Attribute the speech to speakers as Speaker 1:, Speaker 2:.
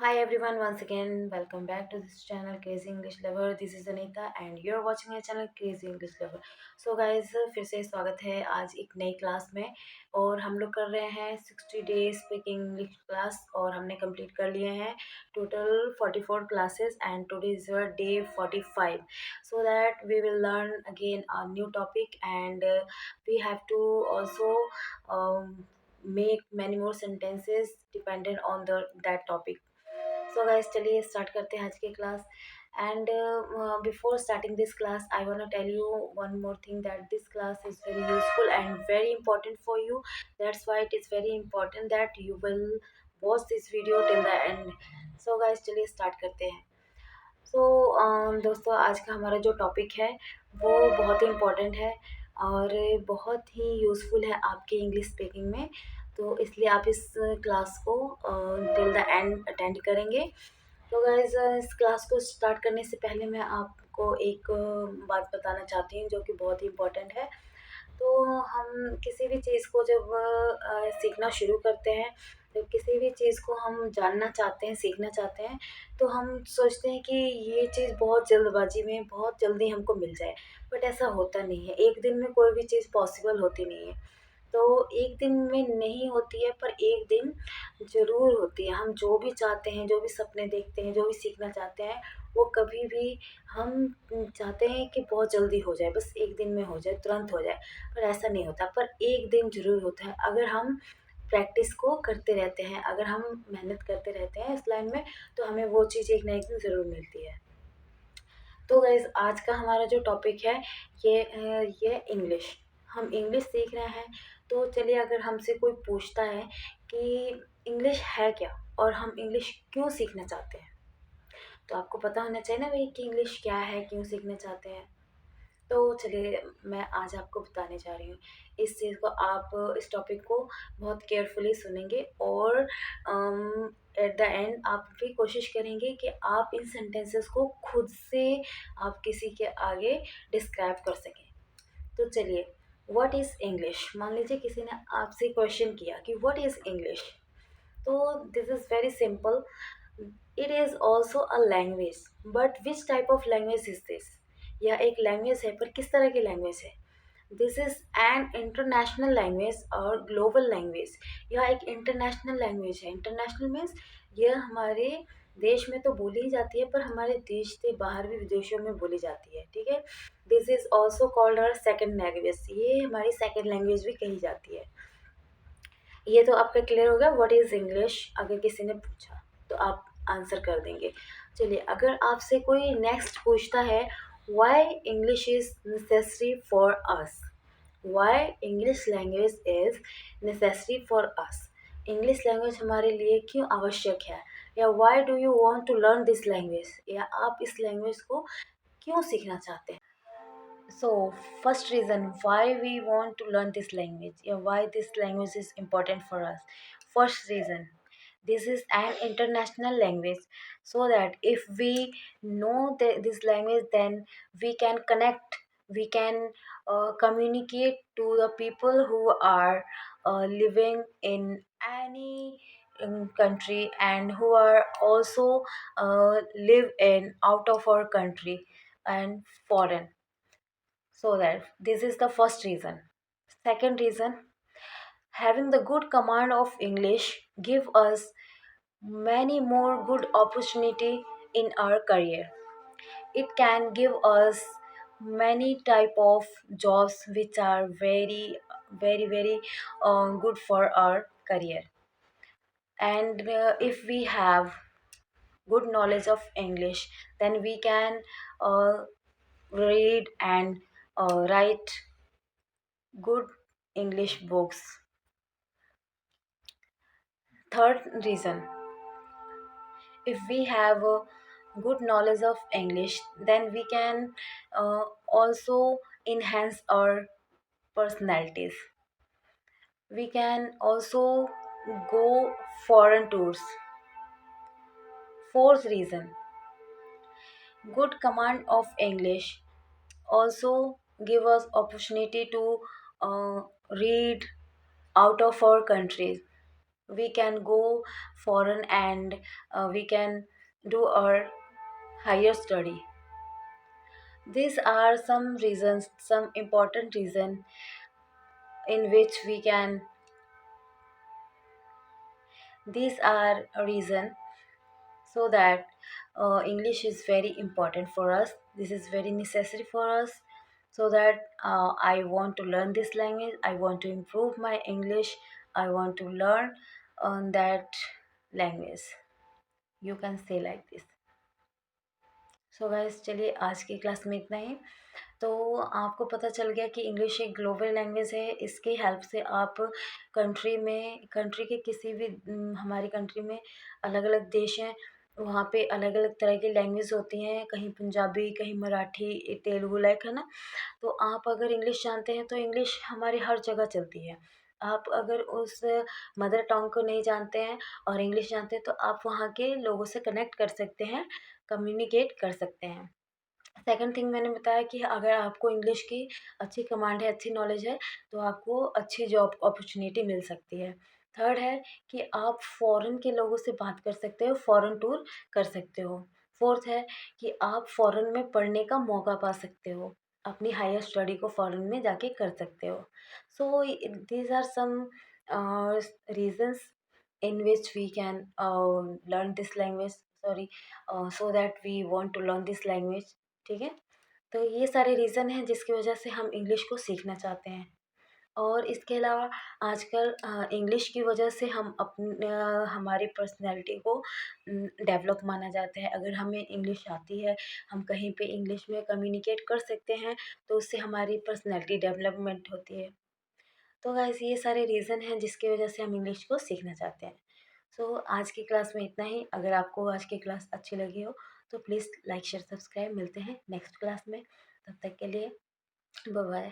Speaker 1: Hi everyone, once again, welcome back to this channel Crazy English Lover. This is Anita and you're watching my channel Crazy English Lover. So guys, फिर से स्वागत है आज एक नई class में। और हम लोग कर रहे हैं 60 डेज स्पीकिंग इंग्लिश क्लास और हमने कंप्लीट कर लिए हैं total 44 classes and today is your day 45. So that we will learn again a new topic and we have to also make many more sentences dependent on that topic. So guys चलिए start करते हैं आज की class and before starting this class I want to tell you one more thing that this class is very useful and very important for you that's why it is very important that you will watch this video till the end. So guys चलिए start करते हैं। दोस्तों आज का हमारा जो topic है वो बहुत ही इम्पोर्टेंट है और बहुत ही यूज़फुल है आपके इंग्लिश स्पीकिंग में। तो इसलिए आप इस क्लास को टिल द एंड अटेंड करेंगे। तो गाइज इस क्लास को स्टार्ट करने से पहले मैं आपको एक बात बताना चाहती हूँ जो कि बहुत ही इम्पोर्टेंट है। तो हम किसी भी चीज़ को जब सीखना शुरू करते हैं, जब किसी भी चीज़ को हम जानना चाहते हैं, सीखना चाहते हैं, तो हम सोचते हैं कि ये चीज़ बहुत जल्दबाजी में बहुत जल्दी हमको मिल जाए, बट ऐसा होता नहीं है। एक दिन में कोई भी चीज़ पॉसिबल होती नहीं है। तो एक दिन में नहीं होती है, पर एक दिन ज़रूर होती है। हम जो भी चाहते हैं, जो भी सपने देखते हैं, जो भी सीखना चाहते हैं, वो कभी भी हम चाहते हैं कि बहुत जल्दी हो जाए, बस एक दिन में हो जाए, तुरंत हो जाए, पर ऐसा नहीं होता। पर एक दिन ज़रूर होता है अगर हम प्रैक्टिस को करते रहते हैं, अगर हम मेहनत करते रहते हैं इस लाइन में, तो हमें वो चीज़ एक ना एक दिन ज़रूर मिलती है। तो गाइज़ आज का हमारा जो टॉपिक है ये इंग्लिश। हम इंग्लिश सीख रहे हैं। तो चलिए अगर हमसे कोई पूछता है कि इंग्लिश है क्या और हम इंग्लिश क्यों सीखना चाहते हैं, तो आपको पता होना चाहिए ना भाई कि इंग्लिश क्या है, क्यों सीखना चाहते हैं। तो चलिए मैं आज आपको बताने जा रही हूँ इस चीज़ को। आप इस टॉपिक को बहुत केयरफुली सुनेंगे और एट द एंड आप भी कोशिश करेंगे कि आप इन सेंटेंसेस को खुद से आप किसी के आगे डिस्क्राइब कर सकें। तो चलिए, व्हाट इज़ इंग्लिश। मान लीजिए किसी ने आपसे क्वेश्चन किया कि व्हाट इज़ इंग्लिश, तो this is very simple. It is also a language, but which type of language is this. यह एक लैंग्वेज है, पर किस तरह की लैंग्वेज है। This is an international language और ग्लोबल लैंग्वेज। यह एक इंटरनेशनल लैंग्वेज है। इंटरनेशनल मीन्स यह हमारे देश में तो बोली ही जाती है, पर हमारे देश से बाहर भी विदेशों में बोली जाती है। ठीक है। This is also called our second language. ये हमारी सेकेंड लैंग्वेज भी कही जाती है। ये तो आपका क्लियर हो गया व्हाट इज़ इंग्लिश। अगर किसी ने पूछा तो आप आंसर कर देंगे। चलिए अगर आपसे कोई नेक्स्ट पूछता है why English is necessary for us, why English language is necessary for us, English language हमारे लिए क्यों आवश्यक है, या why do you want to learn this language, या आप इस लैंग्वेज को क्यों सीखना चाहते हैं। So, first reason why we want to learn this language, yeah, why this language is important for us. First reason, this is an international language, so that if we know this language, then we can connect, we can communicate to the people who are living in any country and who are also live in out of our country and foreign. So that this is the first reason. Second reason, having the good command of English give us many more good opportunity in our career. It can give us many type of jobs which are very good for our career. And if we have good knowledge of English, then we can uh, read and write good English books. Third reason, if we have a good knowledge of English, then we can also enhance our personalities. We can also go foreign tours. Fourth reason, good command of English also give us opportunity to read out of our country. we can go foreign and we can do our higher study. These are some reasons, some important reason in which we can. These are a reason so that English is very important for us. This is very necessary for us, so that I want to learn this language, I want to improve my English, I want to learn on that language, you can say like this. So guys, चलिए आज की class में इतना ही। तो आपको पता चल गया कि इंग्लिश एक ग्लोबल लैंग्वेज है। इसकी हेल्प से आप कंट्री के किसी भी हमारी कंट्री में अलग अलग देश हैं, वहाँ पे अलग अलग तरह की लैंग्वेज होती हैं, कहीं पंजाबी, कहीं मराठी, तेलुगु, लाइक है ना। तो आप अगर इंग्लिश जानते हैं तो इंग्लिश हमारी हर जगह चलती है। आप अगर उस मदर टंग को नहीं जानते हैं और इंग्लिश जानते हैं तो आप वहाँ के लोगों से कनेक्ट कर सकते हैं, कम्युनिकेट कर सकते हैं। सेकंड थिंग मैंने बताया कि अगर आपको इंग्लिश की अच्छी कमांड है, अच्छी नॉलेज है, तो आपको अच्छी जॉब अपॉर्चुनिटी मिल सकती है। थर्ड है कि आप फ़ॉरेन के लोगों से बात कर सकते हो, फ़ॉरेन टूर कर सकते हो। फोर्थ है कि आप फ़ॉरेन में पढ़ने का मौका पा सकते हो, अपनी हायर स्टडी को फ़ॉरेन में जाके कर सकते हो। So these are some reasons in which we can learn this language, sorry, so that we want to learn this language। ठीक है, तो ये सारे रीज़न हैं जिसकी वजह से हम इंग्लिश को सीखना चाहते हैं। और इसके अलावा आजकल इंग्लिश की वजह से हम हमारी पर्सनैलिटी को डेवलप माना जाता है। अगर हमें इंग्लिश आती है, हम कहीं पे इंग्लिश में कम्युनिकेट कर सकते हैं, तो उससे हमारी पर्सनैलिटी डेवलपमेंट होती है। तो गाइस, ये सारे रीज़न हैं जिसकी वजह से हम इंग्लिश को सीखना चाहते हैं। सो आज की क्लास में इतना ही। अगर आपको आज की क्लास अच्छी लगी हो तो प्लीज़ लाइक शेयर सब्सक्राइब। मिलते हैं नेक्स्ट क्लास में, तब तक के लिए बाय बाय।